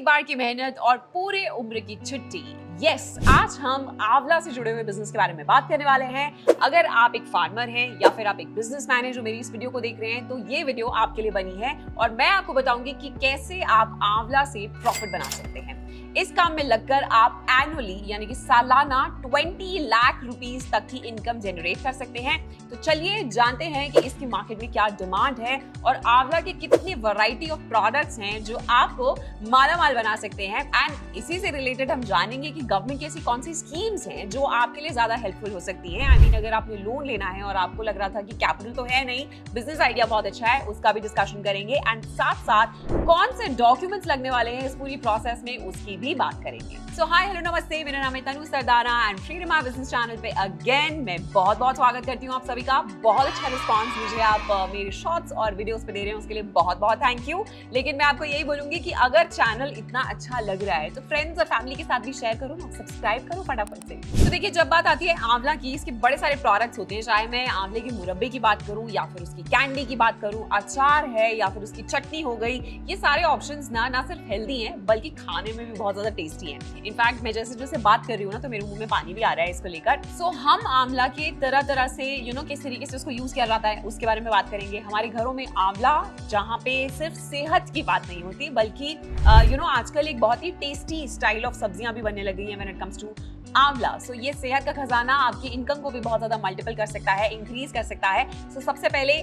एक बार की मेहनत और पूरे उम्र की छुट्टी। यस, आज हम आंवला से जुड़े हुए बिजनेस के बारे में बात करने वाले हैं। अगर आप एक फार्मर हैं या फिर आप एक बिजनेसमैन हैं जो मेरी इस वीडियो को देख रहे हैं, तो ये वीडियो आपके लिए बनी है और मैं आपको बताऊंगी कि कैसे आप आंवला से प्रॉफिट बना सकते हैं। इस काम में लगकर आप एनुअली यानी कि सालाना 20 लाख रुपीस तक की इनकम जनरेट कर सकते हैं। तो चलिए जानते हैं कि इसकी मार्केट में क्या डिमांड है और आंवला के कितनी वैरायटी ऑफ प्रोडक्ट्स हैं जो आपको मालामाल बना सकते हैं। एंड इसी से रिलेटेड हम जानेंगे कि गवर्नमेंट की ऐसी कौन सी स्कीम्स हैं जो आपके लिए ज्यादा हेल्पफुल हो सकती हैं। आई मीन, अगर आपने लोन लेना है और आपको लग रहा था कि कैपिटल तो है नहीं, बिजनेस आइडिया बहुत अच्छा है, उसका भी डिस्कशन करेंगे। एंड साथ साथ कौन से डॉक्यूमेंट्स लगने वाले हैं इस पूरी प्रोसेस में, उसकी भी बात करेंगे। सो हाय, हेलो, नमस्ते, मेरा नाम है तनु सरदारा एंड फ्रीडम बिजनेस चैनल पे अगेन मैं बहुत बहुत स्वागत करती हूँ आप सभी का। बहुत अच्छा रिस्पांस मुझे आप मेरे शॉर्ट्स और वीडियोस पे दे रहे हैं, उसके लिए बहुत बहुत थैंक यू। लेकिन मैं आपको यही बोलूंगी कि अगर चैनल इतना अच्छा लग रहा है तो फ्रेंड्स और फैमिली के साथ भी शेयर करो ना, सब्सक्राइब करो फटाफट से। तो देखिए, जब बात आती है आंवला की, इसके बड़े सारे प्रोडक्ट्स होते हैं। चाहे मैं आंवले के मुरब्बे की बात करूं या फिर उसकी कैंडी की बात करूं, अचार है या फिर उसकी चटनी हो गई, ये सारे ऑप्शंस ना सिर्फ हेल्दी हैं बल्कि खाने में भी बहुत ज्यादा टेस्टी हैं। इनफैक्ट मैं जैसे बात कर रही हूँ ना तो मेरे मुंह में पानी भी आ रहा है इसको लेकर। सो हम आंवला के तरह तरह से किस तरीके से उसको यूज किया जाता है उसके बारे में बात करेंगे। हमारे घरों में आंवला, जहाँ पे सिर्फ सेहत की बात नहीं होती बल्कि आजकल एक बहुत ही टेस्टी स्टाइल ऑफ सब्जियां भी बनने लगी हैं व्हेन इट कम्स टू आंवला। सो ये सेहत का खजाना आपकी इनकम को भी बहुत ज्यादा मल्टीपल कर सकता है, इंक्रीज कर सकता है। सो सबसे पहले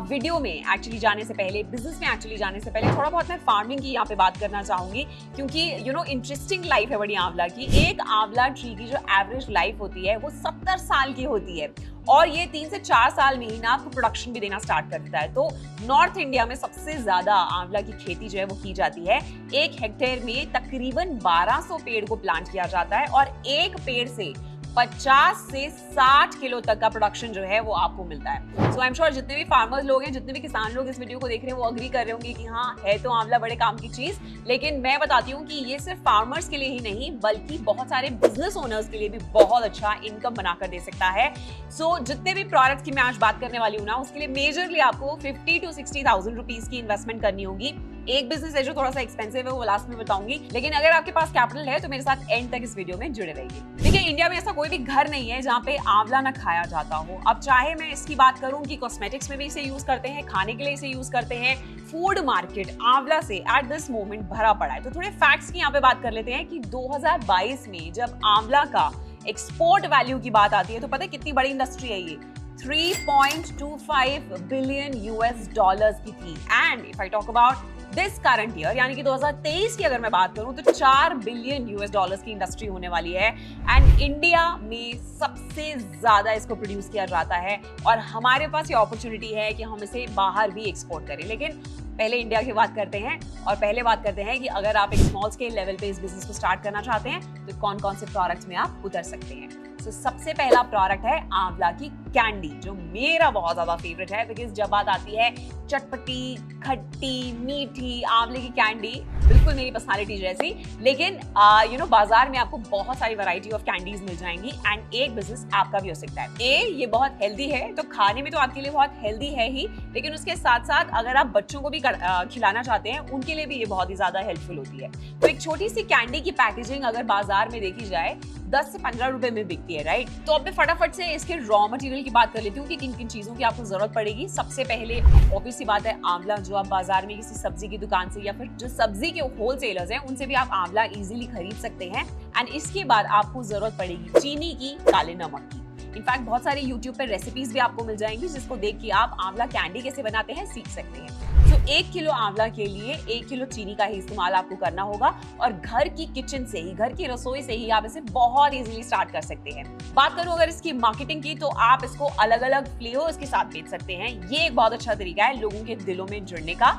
वीडियो में एक्चुअली जाने से पहले, बिजनेस में एक्चुअली जाने से पहले थोड़ा बहुत मैं फार्मिंग की यहाँ पे बात करना चाहूंगी, क्योंकि इंटरेस्टिंग लाइफ है बड़ी आंवला की। एक आंवला ट्री की जो एवरेज लाइफ होती है वो 70 साल की होती है और ये 3 से 4 साल में ही ना आपको प्रोडक्शन भी देना स्टार्ट कर देता है। तो नॉर्थ इंडिया में सबसे ज्यादा आंवला की खेती जो है वो की जाती है। 1 हेक्टेयर में तकरीबन 1200 पेड़ को प्लांट किया जाता है और एक पेड़ से 50 से 60 किलो तक का प्रोडक्शन जो है वो आपको मिलता है। सो आई एम श्योर जितने भी फार्मर्स लोग हैं, जितने भी किसान लोग इस वीडियो को देख रहे हैं, वो अग्री कर रहे होंगे कि हाँ, है तो आंवला बड़े काम की चीज। लेकिन मैं बताती हूँ कि ये सिर्फ फार्मर्स के लिए ही नहीं बल्कि बहुत सारे बिजनेस ओनर्स के लिए भी बहुत अच्छा इनकम बनाकर दे सकता है। सो जितने भी प्रोडक्ट्स की मैं आज बात करने वाली हूँ ना, उसके लिए मेजरली आपको 50 to 60,000 रुपीज की इन्वेस्टमेंट करनी होगी। एक बिजनेस है जो थोड़ा सा एक्सपेंसिव है, वो लास्ट में बताऊंगी, लेकिन अगर आपके पास कैपिटल है तो मेरे साथ एंड तक इस वीडियो में जुड़े रहिए। देखिए, इंडिया में ऐसा कोई भी घर नहीं है जहाँ पे आंवला ना खाया जाता हो। अब चाहे मैं इसकी बात करूं कि कॉस्मेटिक्स में भी इसे यूज करते हैं, खाने के लिए इसे यूज करते हैं, फूड मार्केट आंवला से एट दिस मोमेंट भरा पड़ा है। तो थोड़े फैक्ट्स की यहाँ पे बात कर लेते हैं कि 2022 में जब आंवला का एक्सपोर्ट वैल्यू की बात आती है तो पता है कितनी बड़ी इंडस्ट्री है ये, 3.25 बिलियन यूएस डॉलर्स की थी। And if I talk about this current year यानी कि 2023 की अगर मैं बात करूं तो 4 बिलियन यूएस डॉलर्स की इंडस्ट्री होने वाली है। एंड इंडिया में सबसे ज्यादा इसको प्रोड्यूस किया जाता है और हमारे पास ये अपॉर्चुनिटी है कि हम इसे बाहर भी एक्सपोर्ट करें। लेकिन पहले इंडिया की बात करते हैं और पहले बात करते हैं कि अगर आप एक स्मॉल स्केल लेवल पे इस बिजनेस को स्टार्ट करना चाहते हैं तो कौन कौन से प्रोडक्ट्स में आप उतर सकते हैं। तो सबसे पहला प्रोडक्ट है आंवला की कैंडी, जो मेरा बहुत ज्यादा फेवरेट है। बिकॉज जब बात आती है चटपटी, खट्टी, मीठी आंवले की कैंडी, बिल्कुल मेरी पर्सनालिटी जैसी। लेकिन बाजार में आपको बहुत सारी वैरायटी ऑफ कैंडीज मिल जाएंगी एंड एक बिजनेस आपका भी हो सकता है। ये बहुत हेल्दी है, तो खाने में तो आपके लिए बहुत हेल्दी है ही, लेकिन उसके साथ साथ अगर आप बच्चों को भी खिलाना चाहते हैं, उनके लिए भी ये बहुत ही ज्यादा हेल्पफुल होती है। तो एक छोटी सी कैंडी की पैकेजिंग अगर बाजार में देखी जाए 10 से 15 रुपए में बिकती है, राइट। तो अब मैं फटाफट से इसके रॉ मटेरियल की बात कर लेती हूँ कि किन किन चीजों की आपको जरूरत पड़ेगी। सबसे पहले ऑब्वियस सी बात है आंवला, जो आप बाजार में किसी सब्जी की दुकान से या फिर जो सब्जी के होलसेलर्स हैं उनसे भी आप आंवला इजीली खरीद सकते हैं। एंड इसके बाद आपको जरूरत पड़ेगी चीनी की, काले नमक की। इनफैक्ट बहुत सारे यूट्यूब पर रेसिपीज भी आपको मिल जाएंगी जिसको देख के आप आंवला कैंडी कैसे बनाते हैं सीख सकते हैं। तो 1 किलो आंवला के लिए 1 किलो चीनी का ही इस्तेमाल आपको करना होगा और घर की किचन से ही, घर की रसोई से ही आप इसे बहुत इजीली स्टार्ट कर सकते हैं। बात करूं अगर इसकी मार्केटिंग की, तो आप इसको अलग अलग फ्लेवर्स के साथ बेच सकते हैं। ये एक बहुत अच्छा तरीका है लोगों के दिलों में जुड़ने का।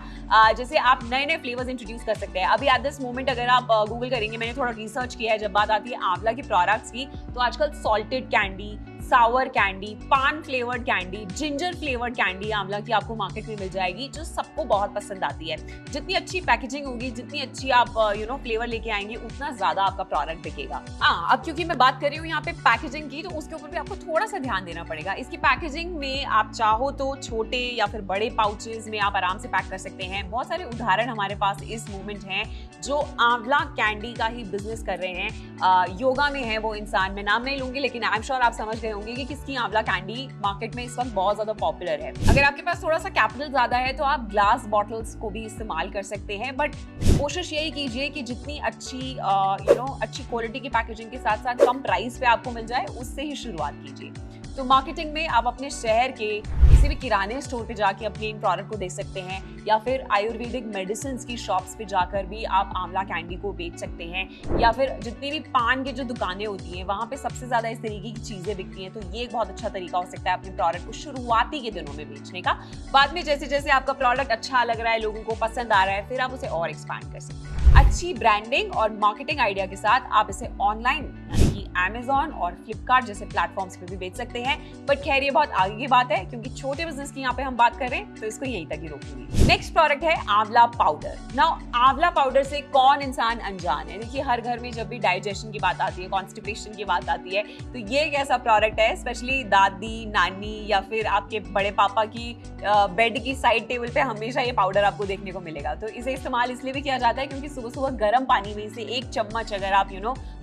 जैसे आप नए नए फ्लेवर्स इंट्रोड्यूस कर सकते हैं। अभी एट दिस मोमेंट अगर आप गूगल करेंगे, मैंने थोड़ा रिसर्च किया है, जब बात आती है आंवला के प्रोडक्ट्स की, तो आजकल सॉल्टेड कैंडी, सावर कैंडी, पान flavoured candy, ginger flavoured candy आंवला की आपको मार्केट में मिल जाएगी, जो सबको बहुत पसंद आती है। जितनी अच्छी पैकेजिंग होगी, जितनी अच्छी आप फ्लेवर लेके आएंगे, उतना ज्यादा आपका प्रोडक्ट बिकेगा। हाँ, अब क्योंकि मैं बात कर रही हूँ यहाँ पे पैकेजिंग की, तो उसके ऊपर भी आपको थोड़ा सा ध्यान देना पड़ेगा। इसकी पैकेजिंग में आप चाहो तो छोटे या फिर बड़े पाउचेस में आप आराम से पैक कर सकते हैं। बहुत सारे उदाहरण हमारे पास इस मोमेंट हैं जो आंवला कैंडी का ही बिजनेस कर रहे हैं। योगा में है वो इंसान, मैं नाम नहीं लूंगी, लेकिन आई एम श्योर आप समझ गए होंगे कि किसकी आंवला कैंडी मार्केट में इस वक्त बहुत ज्यादा पॉपुलर है। अगर आपके पास थोड़ा सा कैपिटल ज्यादा है तो आप ग्लास बॉटल्स को भी इस्तेमाल कर सकते हैं, बट कोशिश यही कीजिए कि जितनी अच्छी अच्छी क्वालिटी की पैकेजिंग के साथ साथ कम प्राइस पे आपको मिल जाए, उससे ही शुरुआत कीजिए। तो मार्केटिंग में आप अपने शहर के किसी भी किराने स्टोर पे जाके अपने इन प्रोडक्ट को दे सकते हैं, या फिर आयुर्वेदिक मेडिसिन की शॉप्स पे जाकर भी आप आंवला कैंडी को बेच सकते हैं, या फिर जितनी भी पान की जो दुकानें होती हैं वहां पे सबसे ज्यादा इस तरीके की चीजें बिकती हैं। तो ये एक बहुत अच्छा तरीका हो सकता है अपने प्रोडक्ट को शुरुआती के दिनों में बेचने का। बाद में जैसे जैसे आपका प्रोडक्ट अच्छा लग रहा है, लोगों को पसंद आ रहा है, फिर आप उसे और एक्सपैंड कर सकते हैं। अच्छी ब्रांडिंग और मार्केटिंग आइडिया के साथ आप इसे ऑनलाइन यानी कि Amazon और फ्लिपकार्ट जैसे प्लेटफॉर्म्स पे भी बेच सकते हैं। बट खैर ये बहुत आगे की बात है, क्योंकि छोटे बिजनेस की यहाँ पे हम बात कर रहे हैं, तो इसको यहीं तक ही रोकूंगी। नेक्स्ट प्रोडक्ट है आंवला पाउडर। नाउ आंवला पाउडर से कौन इंसान अनजान है? देखिए, हर घर में जब भी डाइजेशन की बात आती है, कॉन्स्टिपेशन की बात आती है, तो ये एक ऐसा प्रोडक्ट है, स्पेशली दादी, नानी या फिर आपके बड़े पापा की बेड की साइड टेबल पे हमेशा ये पाउडर आपको देखने को मिलेगा। तो इसे इस्तेमाल इसलिए भी किया जाता है क्योंकि सुबह सुबह गर्म पानी में से एक चम्मच अगर आप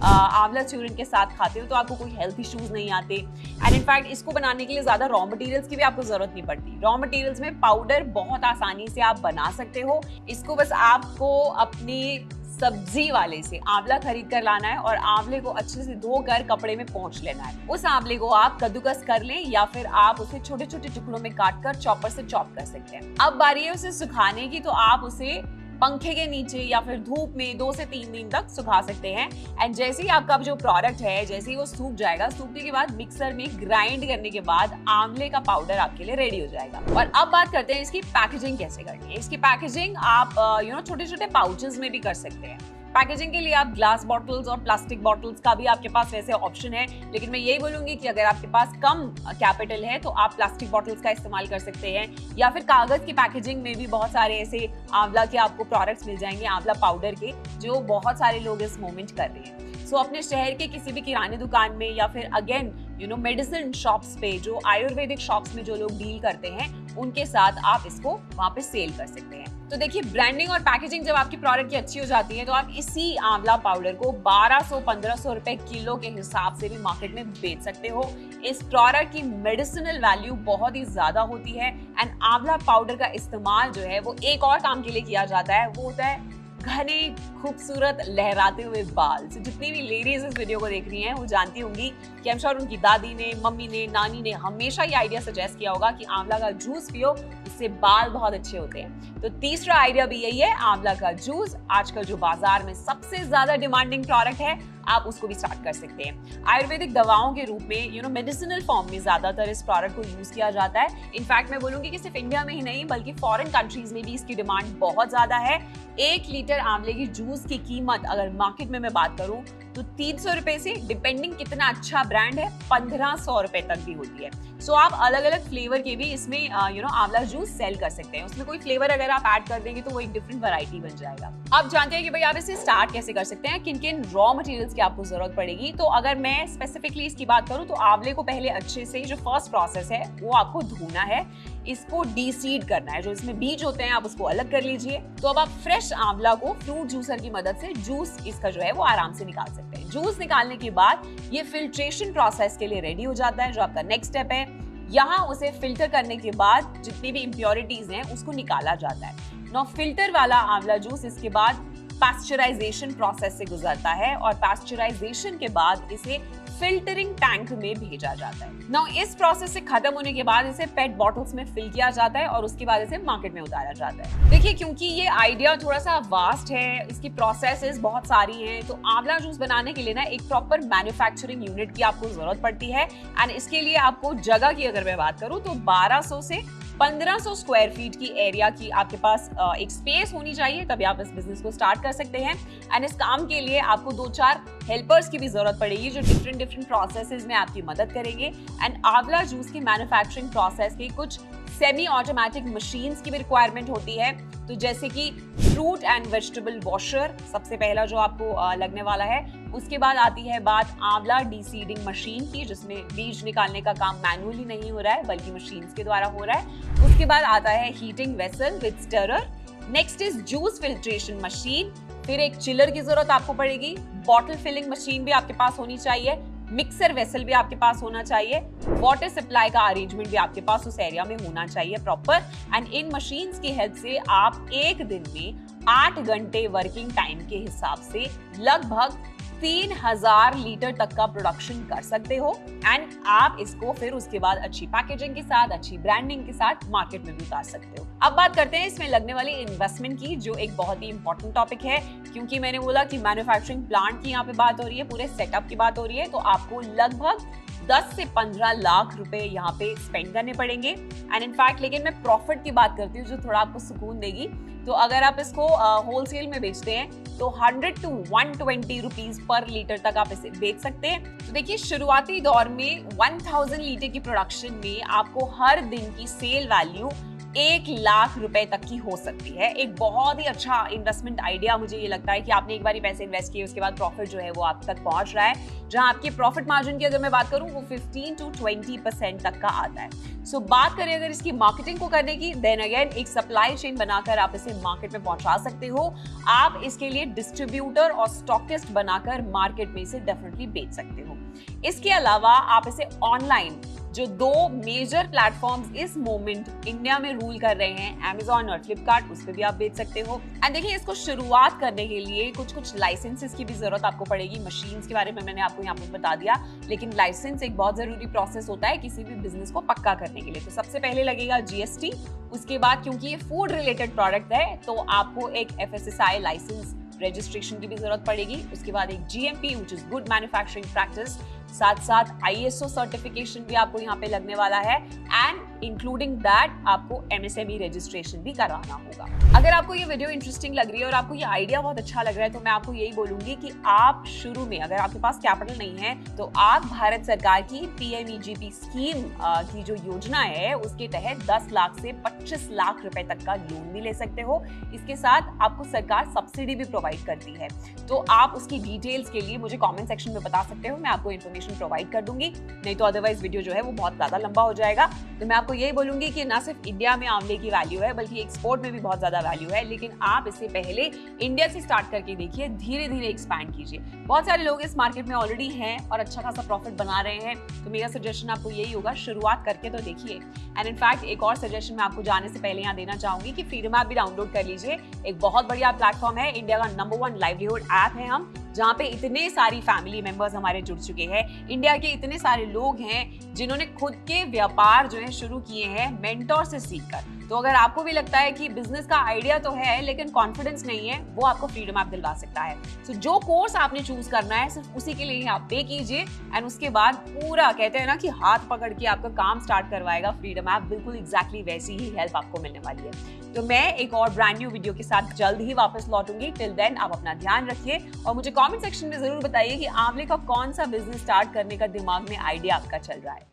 आंवला चूर्ण के साथ खाते हो तो आपको कोई हेल्थ इश्यूज नहीं आते। एंड इनफैक्ट इसको बनाने के लिए ज्यादा रॉ मटेरियल्स की भी आपको जरूरत नहीं पड़ती। रॉ मटेरियल्स में पाउडर बहुत आसानी से आप बना सकते हो। इसको बस आपको अपनी सब्जी वाले से आंवला खरीद कर लाना है और आंवले को अच्छे से धोकर कपड़े में पोंछ लेना है। उस आंवले को आप कद्दूकस कर लें या फिर आप उसे छोटे छोटे टुकड़ों में काटकर चॉपर से चॉप कर सकते हैं। अब बारी है उसे सुखाने की, तो आप उसे पंखे के नीचे या फिर धूप में 2 से 3 दिन तक सुखा सकते हैं। एंड जैसे ही आपका जो प्रोडक्ट है, जैसे ही वो सूख जाएगा, सूखने के बाद मिक्सर में ग्राइंड करने के बाद आंवले का पाउडर आपके लिए रेडी हो जाएगा। और अब बात करते हैं इसकी पैकेजिंग कैसे करनी है। इसकी पैकेजिंग आप छोटे छोटे पाउचेस में भी कर सकते हैं। पैकेजिंग के लिए आप ग्लास बॉटल्स और प्लास्टिक बॉटल्स का भी आपके पास वैसे ऑप्शन है, लेकिन मैं यही बोलूंगी कि अगर आपके पास कम कैपिटल है तो आप प्लास्टिक बॉटल्स का इस्तेमाल कर सकते हैं, या फिर कागज की पैकेजिंग में भी बहुत सारे ऐसे आंवला के आपको प्रोडक्ट्स मिल जाएंगे, आंवला पाउडर के, जो बहुत सारे लोग इस मोमेंट कर रहे हैं। सो अपने शहर के किसी भी किराने दुकान में या फिर अगेन मेडिसिन शॉप्स पे, जो आयुर्वेदिक शॉप्स में जो लोग डील करते हैं, उनके साथ आप इसको वहां पे सेल कर सकते हैं। तो देखिए, ब्रांडिंग और पैकेजिंग जब आपकी प्रोडक्ट की अच्छी हो जाती है तो आप इसी आंवला पाउडर को 1200-1500 रुपए किलो के हिसाब से भी मार्केट में बेच सकते हो। इस प्रोडक्ट की मेडिसिनल वैल्यू बहुत ही ज्यादा होती है। एंड आंवला पाउडर का इस्तेमाल जो है वो एक और काम के लिए किया जाता है, वो होता है घने खूबसूरत लहराते हुए बाल। तो जितनी भी लेडीज इस वीडियो को देख रही हैं वो जानती होंगी कि आई एम श्योर उनकी दादी ने, मम्मी ने, नानी ने हमेशा ये आइडिया सजेस्ट किया होगा कि आंवला का जूस पियो, इससे बाल बहुत अच्छे होते हैं। तो तीसरा आइडिया भी यही है, आंवला का जूस। आजकल जो बाजार में सबसे ज्यादा डिमांडिंग प्रोडक्ट है, आप उसको भी स्टार्ट कर सकते हैं। आयुर्वेदिक दवाओं के रूप में मेडिसिनल फॉर्म में ज्यादातर इस प्रोडक्ट को यूज किया जाता है। इनफैक्ट मैं बोलूंगी कि सिर्फ इंडिया में ही नहीं बल्कि फॉरेन कंट्रीज में भी इसकी डिमांड बहुत ज्यादा है। 1 लीटर आंवले की जूस की कीमत अगर मार्केट में मैं बात करूं तो 300 रुपए से, डिपेंडिंग कितना अच्छा ब्रांड है, 1500 रुपए तक भी होती है। सो आप अलग अलग फ्लेवर के भी इसमें आंवला जूस सेल कर सकते हैं। उसमें कोई फ्लेवर अगर आप ऐड कर देंगे तो वो एक डिफरेंट वैरायटी बन जाएगा। अब जानते हैं कि भाई आप इसे स्टार्ट कैसे कर सकते हैं, किन किन रॉ मटेरियल्स की आपको जरूरत पड़ेगी। तो अगर मैं स्पेसिफिकली इसकी बात करूं तो आंवले को पहले अच्छे से, जो फर्स्ट प्रोसेस है वो आपको धोना है, इसको डीसीड करना है, जो इसमें बीज होते हैं आप उसको अलग कर लीजिए। तो अब आप फ्रेश आंवला को फ्रूट जूसर की मदद से जूस इसका जो है वो आराम से निकाल सकते हैं। जूस निकालने के बाद ये फिल्ट्रेशन प्रोसेस के लिए रेडी हो जाता है, जो आपका नेक्स्ट स्टेप है। यहाँ उसे फिल्टर करने के बाद जितनी भी इम्प्योरिटीज हैं उसको निकाला जाता है। नौ फिल्टर वाला आंवला जूस इसके बाद पास्चराइजेशन प्रोसेस से गुजरता है और पास्चराइजेशन के बाद इसे फिल्टरिंग टैंक में भेजा जाता है। नाउ इस प्रोसेस से खत्म होने के बाद इसे पेट बॉटल्स में फिल किया जाता है और उसके बाद इसे मार्केट में उतारा जाता है। देखिए, क्योंकि ये आइडिया थोड़ा सा वास्ट है, इसकी प्रोसेसेस बहुत सारी हैं, तो आंवला जूस बनाने के लिए ना एक प्रॉपर मैन्युफैक्चरिंग यूनिट की आपको जरूरत पड़ती है। एंड इसके लिए आपको जगह की अगर मैं बात करूं तो 1200 से 1500 स्क्वायर फीट की एरिया की आपके पास एक स्पेस होनी चाहिए, तभी आप इस बिजनेस को स्टार्ट कर सकते हैं। एंड इस काम के लिए आपको 2-4 हेल्पर्स की भी जरूरत पड़ेगी जो डिफरेंट प्रोसेसेस में आपकी मदद करेंगे। एंड आंवला जूस की मैन्युफैक्चरिंग प्रोसेस की कुछ सेमी ऑटोमेटिक मशीन्स की भी रिक्वायरमेंट होती है। तो जैसे कि फ्रूट एंड वेजिटेबल वॉशर सबसे पहला जो आपको लगने वाला है। उसके बाद आती है बात आंवला डीसीडिंग मशीन की, जिसमें बीज निकालने का काम मैनुअली नहीं हो रहा है बल्कि मशीन्स के द्वारा हो रहा है। उसके बाद आता है heating vessel with stirrer. Next is juice filtration machine. फिर एक चिलर की जरूरत आपको पड़ेगी। बॉटल फिलिंग मशीन भी आपके पास होनी चाहिए। मिक्सर वेसल भी आपके पास होना चाहिए। वाटर सप्लाई का अरेंजमेंट भी आपके पास उस एरिया में होना चाहिए प्रॉपर। एंड इन मशीन्स की हेल्प से आप एक दिन में 8 घंटे वर्किंग टाइम के हिसाब से लगभग 3000 लीटर तक का प्रोडक्शन कर सकते हो। एंड आप इसको फिर उसके बाद अच्छी पैकेजिंग के साथ, अच्छी ब्रांडिंग के साथ मार्केट में भी उतार सकते हो। अब बात करते हैं इसमें लगने वाली इन्वेस्टमेंट की, जो एक बहुत ही इंपॉर्टेंट टॉपिक है, क्योंकि मैंने बोला कि मैन्युफैक्चरिंग प्लांट की यहाँ पे बात हो रही है, पूरे सेटअप की बात हो रही है, तो आपको लगभग 10 से 15 लाख रुपए यहाँ पे स्पेंड करने पड़ेंगे। एंड इनफैक्ट लेकिन मैं प्रॉफिट की बात करती हूँ जो थोड़ा आपको सुकून देगी। तो अगर आप इसको होलसेल में बेचते हैं तो 100 to 120 रुपीज पर लीटर तक आप इसे बेच सकते हैं। तो देखिए, शुरुआती दौर में 1000 लीटर की प्रोडक्शन में आपको हर दिन की सेल वैल्यू 1 लाख रुपए तक की हो सकती है। एक बहुत ही अच्छा इन्वेस्टमेंट आइडिया मुझे ये लगता है कि आपने एक बार पैसे इन्वेस्ट किए, उसके बाद प्रॉफिट जो है वो आप तक पहुंच रहा है, जहां आपकी प्रॉफिट मार्जिन की अगर मैं बात करूं वो 15 to 20% तक का आता है। सो बात करें अगर इसकी मार्केटिंग को करने की, देन अगेन एक सप्लाई चेन बनाकर आप इसे मार्केट में पहुंचा सकते हो। आप इसके लिए डिस्ट्रीब्यूटर और स्टॉकिस्ट बनाकर मार्केट में इसे डेफिनेटली बेच सकते हो। इसके अलावा आप इसे ऑनलाइन, जो 2 मेजर प्लेटफॉर्म्स इस मोमेंट इंडिया में रूल कर रहे हैं, Amazon और Flipkart, उस पे भी आप बेच सकते हो। एंड देखिए, इसको शुरुआत करने के लिए कुछ लाइसेंसेस की भी जरूरत आपको पड़ेगी। मशीन्स के बारे में मैंने आपको यहाँ पे बता दिया, लेकिन लाइसेंस एक बहुत जरूरी प्रोसेस होता है किसी भी बिजनेस को पक्का करने के लिए। तो सबसे पहले लगेगा GST। उसके बाद क्योंकि ये फूड रिलेटेड प्रोडक्ट है तो आपको एक FSSAI लाइसेंस रजिस्ट्रेशन की भी जरूरत पड़ेगी। उसके बाद एक GMP which is good manufacturing practice, साथ साथ ISO सर्टिफिकेशन भी आपको यहाँ पे लगने वाला है। एंड इंक्लूडिंग दैट आपको MSME रजिस्ट्रेशन भी कराना होगा। अगर आपको ये वीडियो इंटरेस्टिंग लग रही है और आपको ये आइडिया बहुत अच्छा लग रहा है, तो मैं आपको यही बोलूंगी कि आप शुरू में, अगर आपके पास कैपिटल नहीं है, तो आप भारत सरकार की PMEGP स्कीम की जो योजना है उसके तहत 10 लाख से 25 लाख रुपए तक का लोन भी ले सकते हो। इसके साथ आपको सरकार सब्सिडी भी प्रोवाइड करती है। तो आप उसकी डिटेल्स के लिए मुझे कमेंट सेक्शन में बता सकते हो, मैं आपको इन्फॉर्मेशन प्रोवाइड कर दूंगी। नहीं तो अदरवाइज वीडियो जो है वो बहुत ज्यादा लंबा हो जाएगा। तो मैं आपको यही बोलूंगी कि ना सिर्फ इंडिया में आंवले की वैल्यू है, बल्कि एक्सपोर्ट में भी बहुत ज्यादा वैल्यू है। लेकिन आप इससे पहले इंडिया से स्टार्ट करके देखिए, धीरे धीरे एक्सपैंड कीजिए। बहुत सारे लोग इस मार्केट में ऑलरेडी हैं और अच्छा खासा प्रॉफिट बना रहे हैं। तो मेरा सजेशन आपको यही होगा, शुरुआत करके तो देखिए। एंड इनफैक्ट एक और सजेशन मैं आपको जाने से पहले यहाँ देना चाहूंगी कि फ्रीडम ऐप भी डाउनलोड कर लीजिए। एक बहुत बढ़िया प्लेटफॉर्म है, इंडिया का नंबर 1 लाइवलीहुड ऐप है हम, जहाँ पे इतने सारी फैमिली मेंबर्स हमारे जुड़ चुके हैं। इंडिया के इतने सारे लोग हैं जिन्होंने खुद के व्यापार जो है शुरू किए हैं मेंटोर से सीखकर। तो अगर आपको भी लगता है कि बिजनेस का आइडिया तो है लेकिन कॉन्फिडेंस नहीं है, वो आपको फ्रीडम ऐप दिलवा सकता है। सो जो कोर्स आपने चूज करना है सिर्फ उसी के लिए आप पे कीजिए। एंड उसके बाद पूरा, कहते हैं ना कि हाथ पकड़ के आपका काम स्टार्ट करवाएगा फ्रीडम ऐप, बिल्कुल एग्जैक्टली वैसी ही हेल्प आपको मिलने वाली है। तो मैं एक और ब्रांड न्यू वीडियो के साथ जल्द ही वापस लौटूंगी। टिल देन आप अपना ध्यान रखिए और मुझे कमेंट सेक्शन में जरूर बताइए कि आंवले का कौन सा बिजनेस स्टार्ट करने का दिमाग में आइडिया आपका चल रहा है।